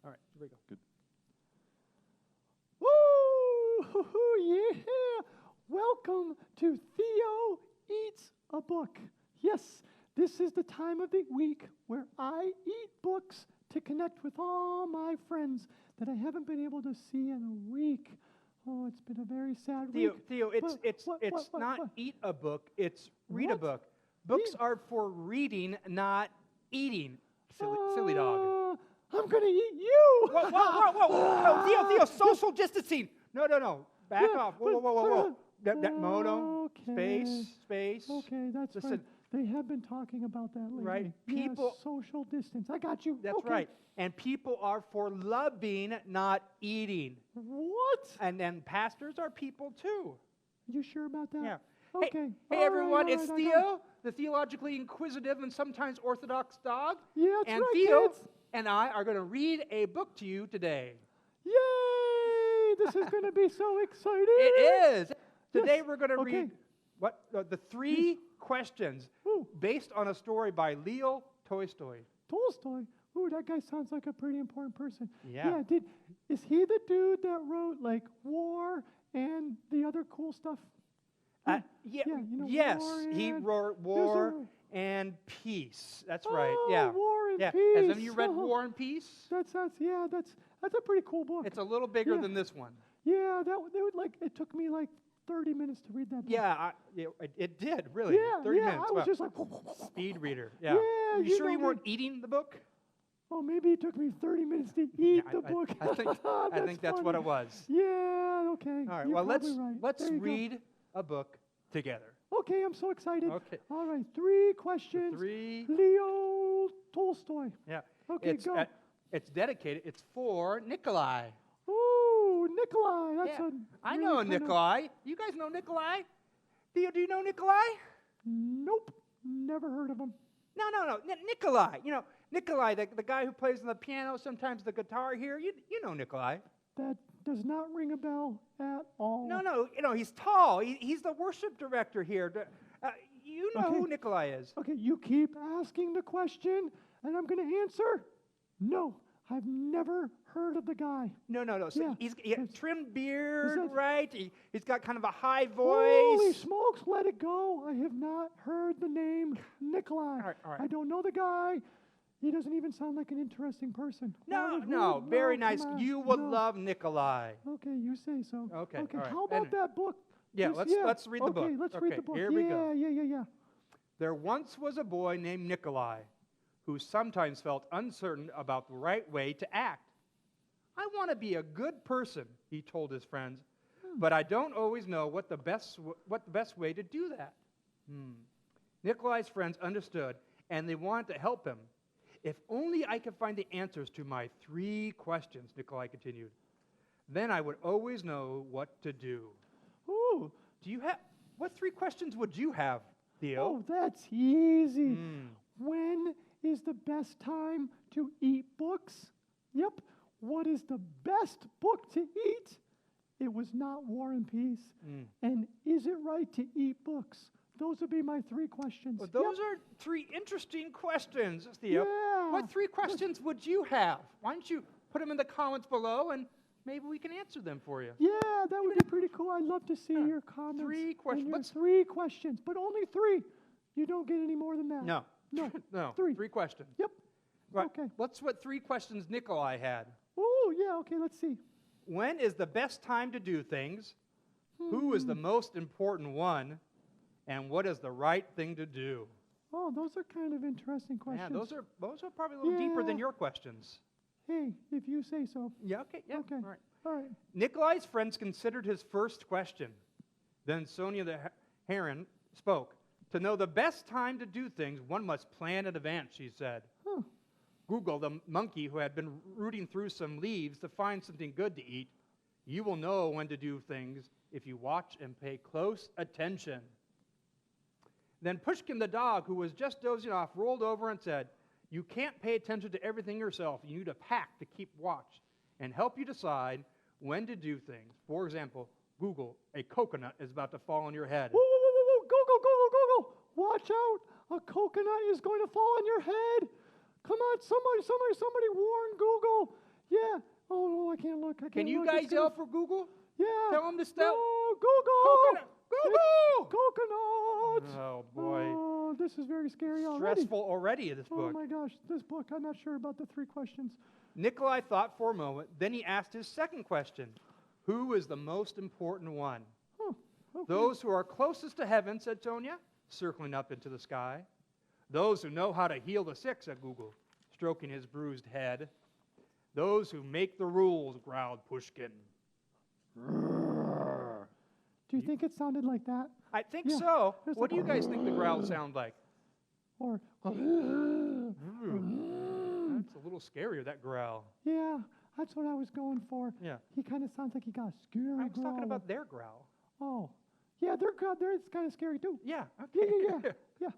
All right, here we go. Good. Woo! Yeah! Welcome to Theo Eats a Book. Yes, this is the time of the week where I eat books to connect with all my friends that I haven't been able to see in a week. Oh, it's been a very sad week. Theo, it's not eat a book, it's read a What? book. Books Read- are for reading, not eating. Silly dog. I'm going to eat you! Whoa. No, Theo, social distancing. No. Back Yeah, off. Whoa. No. Okay. Space. Okay, that's Listen. fine. They have been talking about that lately. Right, Yeah, people- social distance. I got you. That's Okay. right. And people are for loving, not eating. What? And then pastors are people too. You sure about that? Yeah. Okay. Hey All everyone, right, it's I got it. Theo, the theologically inquisitive and sometimes orthodox dog. Yeah, that's And right, Theo kids. and I are going to read a book to you today. Yay! This is going to be so exciting. It is. Today Yes. we're going to Okay. read the 3 questions Ooh, based on a story by Leo Tolstoy. Tolstoy. Ooh, that guy sounds like a pretty important person. Yeah. Is he the dude that wrote like War and the other cool stuff? Yeah, Yeah, you know, yes, War he and- wrote there's War a- and Peace. That's right. Oh, Yeah. War and Yeah. Peace. Has any of you read Oh, War and Peace? That's a pretty cool book. It's a little bigger Yeah. than this one. Yeah, it took me like 30 minutes to read that book. Yeah, it did, really. Yeah, 30 yeah, minutes. I was Wow. just like, Speed reader. Yeah. Yeah, you you sure know you me. weren't eating the book? oh, maybe it took me 30 minutes to eat the book. I think that's what funny. it was. Yeah, okay. All right. You're Well, probably right. let's There you go. read a book together. Okay, I'm so excited. Okay. All right, 3 questions. 3. Leo Tolstoy. Yeah. Okay, it's go. It's dedicated. It's for Nikolai. Ooh, Nikolai. That's Yeah. a I really know kind of- Nikolai. You guys know Nikolai? Theo, do you know Nikolai? Nope, never heard of him. No. Nikolai. You know, Nikolai, the guy who plays on the piano, sometimes the guitar here. You know Nikolai. That does not ring a bell at all. No. You know, he's tall. He's the worship director here. You know who Okay. Nikolai is. Okay, you keep asking the question, and I'm going to answer. No, I've never heard of the guy. No. So Yeah. he's got trimmed beard, that- right? He's got kind of a high Holy voice. smokes, let it go. I have not heard the name Nikolai. All right. I don't know the guy. He doesn't even sound like an interesting person. No. Who- Very come nice. on. You will No. love Nikolai. Okay, you say so. Okay, Okay, all right. how about And- that book? Yeah, Just- let's read the book. Okay, let's read Okay, the book. here we go. Yeah. There once was a boy named Nikolai who sometimes felt uncertain about the right way to act. I want to be a good person, he told his friends, but I don't always know what the best way to do that. Nikolai's friends understood, and they wanted to help him. If only I could find the answers to my 3 questions, Nikolai continued, then I would always know what to do. Ooh, What 3 questions would you have, Theo? oh, that's easy. When is the best time to eat books? Yep. What is the best book to eat? It was not War and Peace. And is it right to eat books? Those would be my 3 questions. Well, those are 3 interesting questions, Theo. Yeah. What 3 questions would you have? Why don't you put them in the comments below, and maybe we can answer them for you. Yeah, that would be pretty cool. I'd love to see your comments. 3 and questions. your Let's- 3 questions, but only 3. You don't get any more than that. No. No. No. 3. 3 questions. Yep. Right. Okay. What's what 3 questions Nikolai had? Oh, yeah, okay, let's see. When is the best time to do things? Who is the most important one? And what is the right thing to do? Oh, those are kind of interesting questions. Yeah, those are probably a little deeper than Yeah. your questions. Hey, if you say so. Yeah, okay. Yeah. Okay. All right. All right. Nikolai's friends considered his first question. Then Sonia the heron spoke. To know the best time to do things, one must plan in advance, she said. Huh. Google, the monkey who had been rooting through some leaves to find something good to eat. You will know when to do things if you watch and pay close attention. Then Pushkin the dog, who was just dozing off, rolled over and said, you can't pay attention to everything yourself. You need a pack to keep watch and help you decide when to do things. For example, Google, a coconut is about to fall on your head. Whoa. Google. Watch out. A coconut is going to fall on your head. Come on, somebody warn Google. Yeah, I Can can't you look. It's guys gonna yell for Google? Yeah. Tell him to stop. Oh, Google. Coconut. Google! Coconut. Oh, boy. Oh, this is very scary already. Stressful already, this Oh book. my gosh, this book, I'm not sure about the 3 questions. Nikolai thought for a moment. Then he asked his second question. Who is the most important one? Oh, okay. Those who are closest to heaven, said Sonia, circling up into the sky. Those who know how to heal the sick, said Google, stroking his bruised head. Those who make the rules, growled Pushkin. Do you think it sounded like that? I think Yeah. so. It's What do like, you guys think the growls sound like? Or, That's a little scarier, that growl. yeah, that's what I was going for. Yeah. He kind of sounds like he got a scary I was growl. talking about their growl. Oh, yeah, they're it's kind of scary too. Yeah. Yeah, Okay. yeah, yeah, yeah,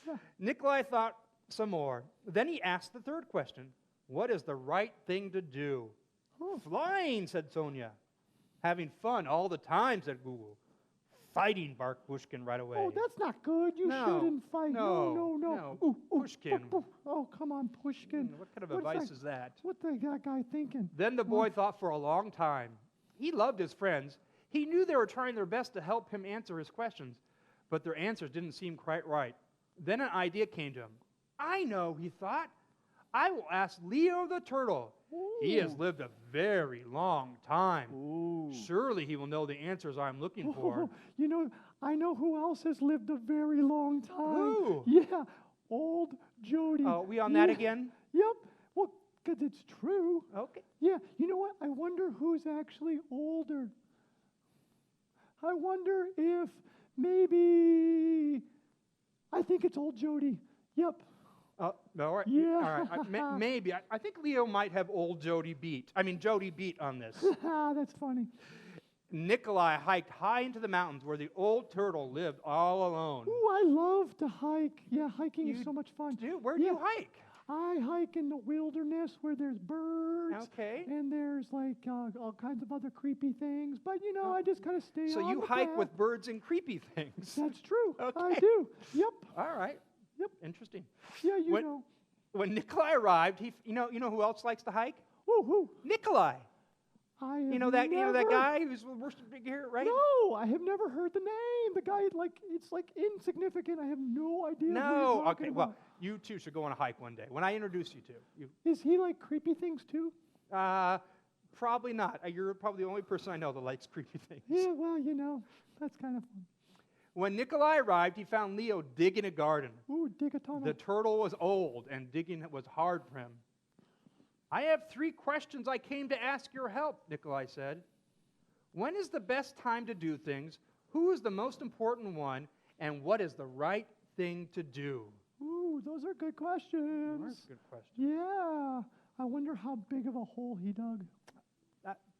yeah. Nikolai thought some more. Then he asked the third question. What is the right thing to do? Oh. Flying, said Sonia. Having fun all the time, said Google. Fighting, barked Pushkin right away. Oh, that's not good. You No, shouldn't fight. no, No. no. Ooh, Pushkin. oof, oof. Oh, come on, Pushkin. What kind of What advice is that? What that guy thinking? Then the boy thought for a long time. He loved his friends. He knew they were trying their best to help him answer his questions, but their answers didn't seem quite right. Then an idea came to him. I know, he thought. I will ask Leo the turtle. He has Ooh. lived a very long time. Ooh. Surely he will know the answers I'm looking for. You know, I know who else has lived a very long time. Who? Yeah, old Jody. Oh, we on that Yeah. again? Yep. Well, because it's true. Okay. Yeah. You know what? I wonder who's actually older. I wonder if maybe. I think it's old Jody. Yep. All right. Yeah. All right. Maybe. I think Leo might have old Jody beat. Jody beat on this. That's funny. Nikolai hiked high into the mountains where the old turtle lived all alone. Ooh, I love to hike. Yeah, hiking You is so much fun. Where do you Yeah. hike? I hike in the wilderness where there's birds. Okay. And there's like all kinds of other creepy things. But you know, I just kind of stay So on you the hike path. with birds and creepy things. That's true. I Okay. do. Yep. All right. Yep. Interesting. Yeah, you When- know. When Nikolai arrived, you know who else likes to hike? Woo-hoo. Nikolai. I have You know that never- guy who's the worst big hair, right? No, I have never heard the name. The guy, it's like insignificant. I have no idea. Who No. you're talking Okay. about. Well, you two should go on a hike one day when I introduce you to. Is he like creepy things too? Probably not. You're probably the only person I know that likes creepy things. Yeah, well, you know, that's kind of fun. When Nikolai arrived, he found Leo digging a garden. Ooh, dig a tunnel. The turtle was old, and digging was hard for him. I have 3 questions I came to ask your help, Nikolai said. When is the best time to do things? Who is the most important one? And what is the right thing to do? Ooh, those are good questions. That's a good question. Yeah. I wonder how big of a hole he dug.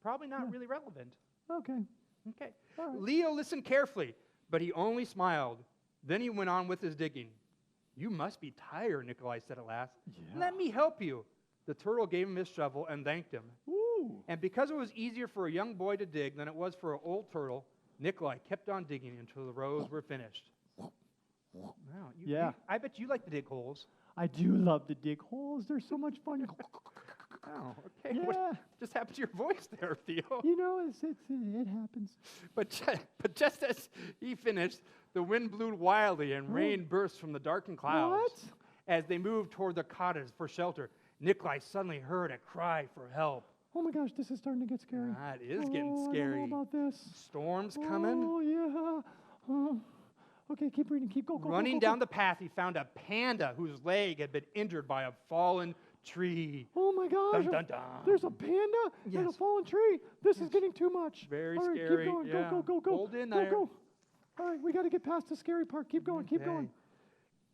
Probably not Yeah. really relevant. Okay. Okay. All right. Leo listened carefully, but he only smiled. Then he went on with his digging. You must be tired, Nikolai said at last. Yeah. Let me help you. The turtle gave him his shovel and thanked him. Ooh. And because it was easier for a young boy to dig than it was for an old turtle, Nikolai kept on digging until the rows were finished. Wow, Yeah. I bet you like to dig holes. I do love to dig holes. They're so much fun. Oh, okay. Yeah. What just happened to your voice there, Theo? You know, it happens. But just as he finished, the wind blew wildly and rain burst from the darkened clouds. What? As they moved toward the cottage for shelter, Nikolai suddenly heard a cry for help. Oh my gosh, this is starting to get scary. It is getting scary. I don't know about this. Storms coming. Oh, yeah. Okay, keep reading. Keep going. Running down the path, he found a panda whose leg had been injured by a fallen tree. Oh my gosh. Dun, dun, dun. There's a panda and a Yes. fallen tree. This is getting too much. Very All right, scary. Keep going. Yeah. Go. Hold in go, there. Go. All right, we got to get past the scary part. Keep going. Keep going.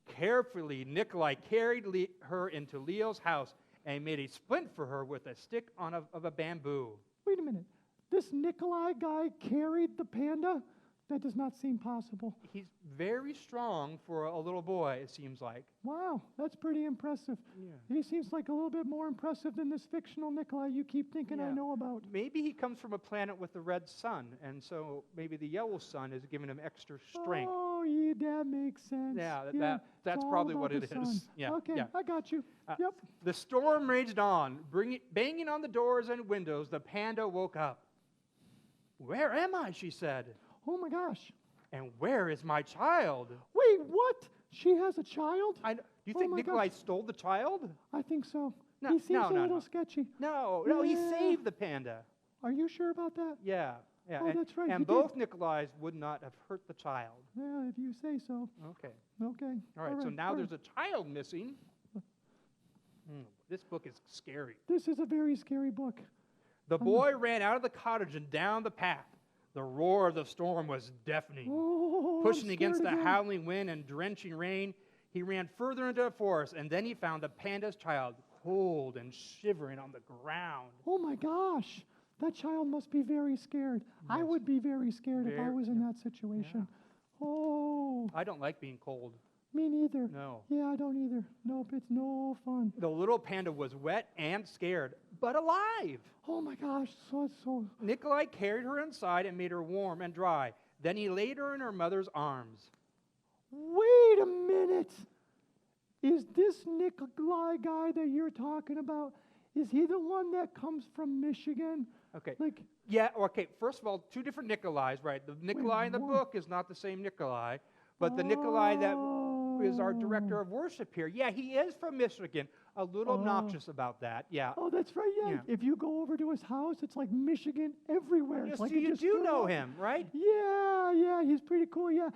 Carefully, Nikolai carried her into Leo's house and made a splint for her with a stick of a bamboo. Wait a minute. This Nikolai guy carried the panda That does not seem possible. He's very strong for a little boy, it seems like. Wow, that's pretty impressive. Yeah. He seems like a little bit more impressive than this fictional Nikolai you keep thinking I Yeah. know about. Maybe he comes from a planet with the red sun, and so maybe the yellow sun is giving him extra strength. Oh, yeah, that makes sense. Yeah, it's that's all probably about what the it sun. is. Yeah, Okay, yeah. I got you. Uh, Yep. The storm raged on, banging on the doors and windows. The panda woke up. "Where am I?" she said. Oh my gosh. "And where is my child?" Wait, what? She has a child? Do you Oh think my Nikolai gosh. stole the child? I think so. No, He seems no, a no, little no. sketchy. No, he Yeah. saved the panda. Are you sure about that? Yeah. Oh, that's right, he And did. both Nikolais would not have hurt the child. Yeah, if you say so. Okay. Okay. All right. So now all there's a child missing. This book is scary. This is a very scary book. The boy ran out of the cottage and down the path. The roar of the storm was deafening. Oh, I'm Pushing against the scared again. howling wind and drenching rain, he ran further into the forest, and then he found the panda's child, cold and shivering on the ground. Oh my gosh. That child must be very scared. I Yes. would be very scared if I Very- was in that situation. Oh, I don't like being cold. me neither. No. Yeah, I don't either. Nope, it's no fun. The little panda was wet and scared, but alive. Oh my gosh, so Nikolai carried her inside and made her warm and dry. Then he laid her in her mother's arms. wait a minute. Is this Nikolai guy that you're talking about? Is he the one that comes from Michigan? Okay. Like, Yeah, okay. First of all, two different Nikolais, right? The Nikolai in the what? book is not the same Nikolai, but the Nikolai that is our director of worship here. Yeah, he is from Michigan. A little obnoxious about that. Yeah. Oh, that's right. Yeah. Yeah. If you go over to his house, it's like Michigan everywhere. Yes, It's like so it you just do grew know up. him, right? Yeah, he's pretty cool. Yeah.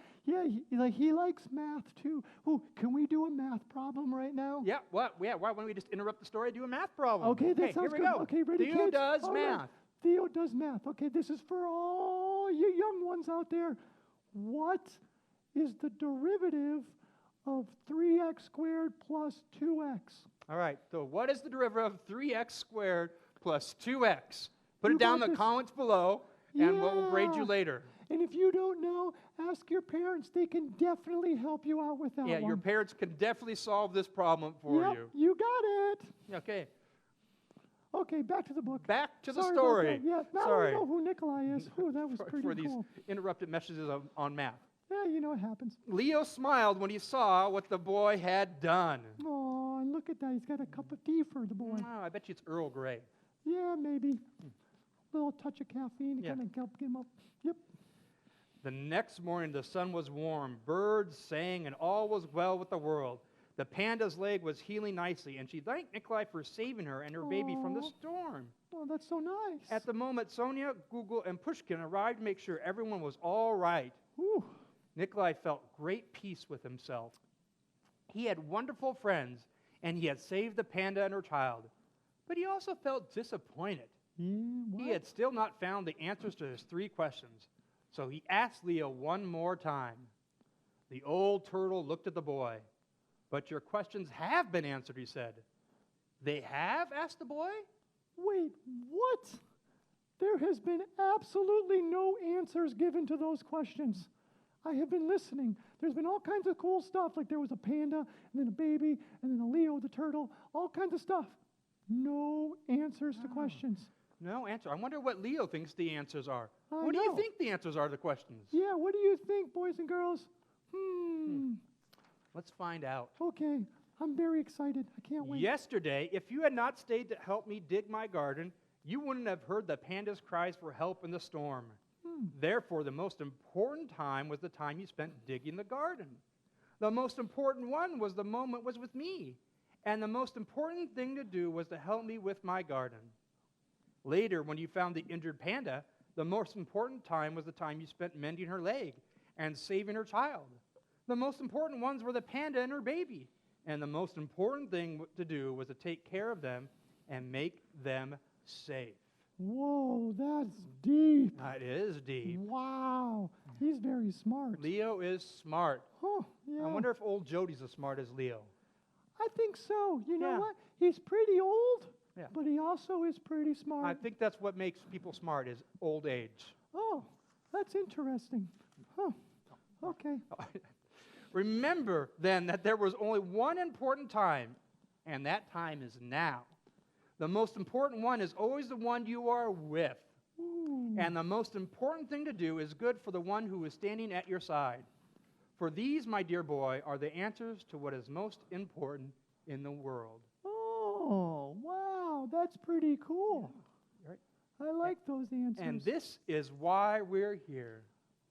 He likes math too. Oh, can we do a math problem right now? Yeah. What? Yeah. Why don't we just interrupt the story? Do a math problem. Okay, that Here sounds we good. go. Okay, ready, Theo kids? does All right. math. Theo does math. Okay, this is for all you young ones out there. What is the derivative of 3x squared plus 2x? All right. So what is the derivative of 3x squared plus 2x? Put You it down in got the this. comments below, and we'll grade you Yeah. later. And if you don't know, ask your parents. They can definitely help you out with that Yeah, one. your parents can definitely solve this problem for Yep, you. you got it. Okay. Okay, back to the book. Back to the Sorry about story. that. Yeah, now Sorry we know who Nikolai is. Ooh, that was pretty for these cool. interrupted messages on math. Yeah, you know it happens. Leo smiled when he saw what the boy had done. Oh, and look at that. He's got a cup of tea for the boy. Oh, I bet you it's Earl Grey. Yeah, maybe. Little touch of caffeine to Yeah. kind of help him up. Yep. The next morning, the sun was warm, birds sang, and all was well with the world. The panda's leg was healing nicely, and she thanked Nikolai for saving her and her baby from the Aw. storm. Oh, that's so nice. At the moment, Sonia, Google, and Pushkin arrived to make sure everyone was all right. Ooh. Nikolai felt great peace with himself. He had wonderful friends, and he had saved the panda and her child. But he also felt disappointed. Yeah, what? He had still not found the answers to his 3 questions. So he asked Leo one more time. The old turtle looked at the boy. "But your questions have been answered," he said. "They have?" asked the boy. Wait, what? There has been absolutely no answers given to those questions. I have been listening. There's been all kinds of cool stuff, like there was a panda, and then a baby, and then a Leo the turtle, all kinds of stuff. No answers to questions. No answer. I wonder what Leo thinks the answers are. I What do you know. think the answers are to the questions? Yeah, what do you think, boys and girls? Let's find out. Okay, I'm very excited. I can't wait. Yesterday, if you had not stayed to help me dig my garden, you wouldn't have heard the panda's cries for help in the storm. Therefore, the most important time was the time you spent digging the garden. The most important one was the moment was with me. And the most important thing to do was to help me with my garden. Later, when you found the injured panda, the most important time was the time you spent mending her leg and saving her child. The most important ones were the panda and her baby. And the most important thing to do was to take care of them and make them safe. Whoa, that's deep. That is deep. Wow, he's very smart. Leo is smart. Oh, yeah. I wonder if old Jody's as smart as Leo. I think so. You know Yeah. what? He's pretty old, Yeah. but he also is pretty smart. I think that's what makes people smart is old age. Oh, That's interesting. Huh. Okay. Remember then that there was only one important time, and that time is now. The most important one is always the one you are with. Ooh. And the most important thing to do is good for the one who is standing at your side. For these, my dear boy, are the answers to what is most important in the world. Oh, wow. That's pretty cool. Right? I like those answers. And this is why we're here.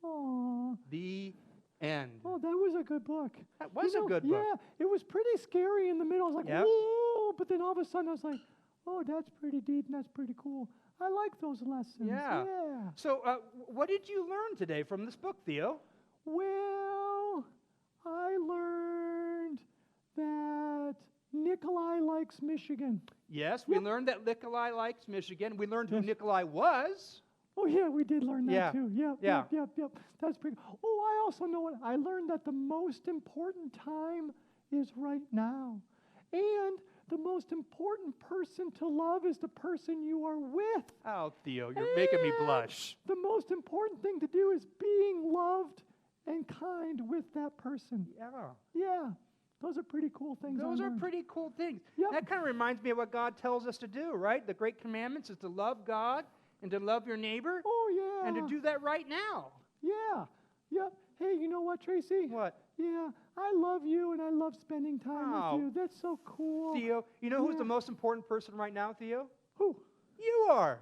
Aw. The end. Oh, that was a good book. That was a good book. Yeah, it was pretty scary in the middle. I was like, Yep. whoa, but then all of a sudden I was like, oh, that's pretty deep and that's pretty cool. I like those lessons. Yeah. So what did you learn today from this book, Theo? Well, I learned that Nikolai likes Michigan. Yes, we learned that Nikolai likes Michigan. We learned who Nikolai was. Oh, yeah, we did learn that Yeah. too. Yeah. Yep. That's pretty. Oh, I also know what I learned, that the most important time is right now. And the most important person to love is the person you are with. Oh, Theo, you're making me And blush. The most important thing to do is being loved and kind with that person. Yeah. Yeah. Those are pretty cool things. Those I are learned. pretty cool things. Yep. That kind of reminds me of what God tells us to do, right? The Great Commandments is to love God and to love your neighbor Oh, yeah. and to do that right now. Yeah. Yep. Hey, you know what, Tracy? What? Yeah, I love you and I love spending time Oh. with you. That's so cool. Theo, you know who's Yeah. the most important person right now, Theo? Who? You are.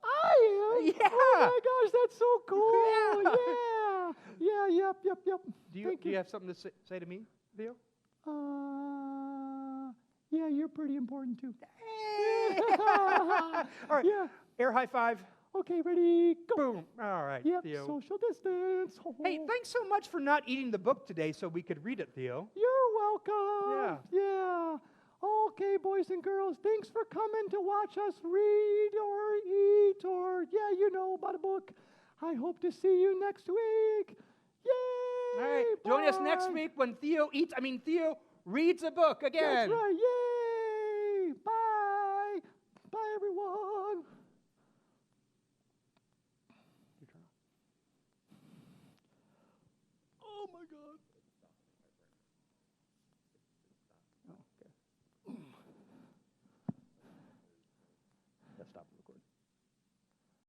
I am? Yeah. Oh my gosh, that's so cool. Yeah. Yeah. Yep. Do Thank you have something to say to me, Theo? Yeah, you're pretty important too. All right. Yeah. Air high five. Okay, ready, go. Boom. All right, Yep, Theo. social distance. Hey, thanks so much for not eating the book today so we could read it, Theo. You're welcome. Yeah. Okay, boys and girls, thanks for coming to watch us read or eat or, yeah, you know about a book. I hope to see you next week. Yay! All right. Join us next Bye. week when Theo reads a book again. That's right. Yay! Bye. Bye, everyone. Oh, my God.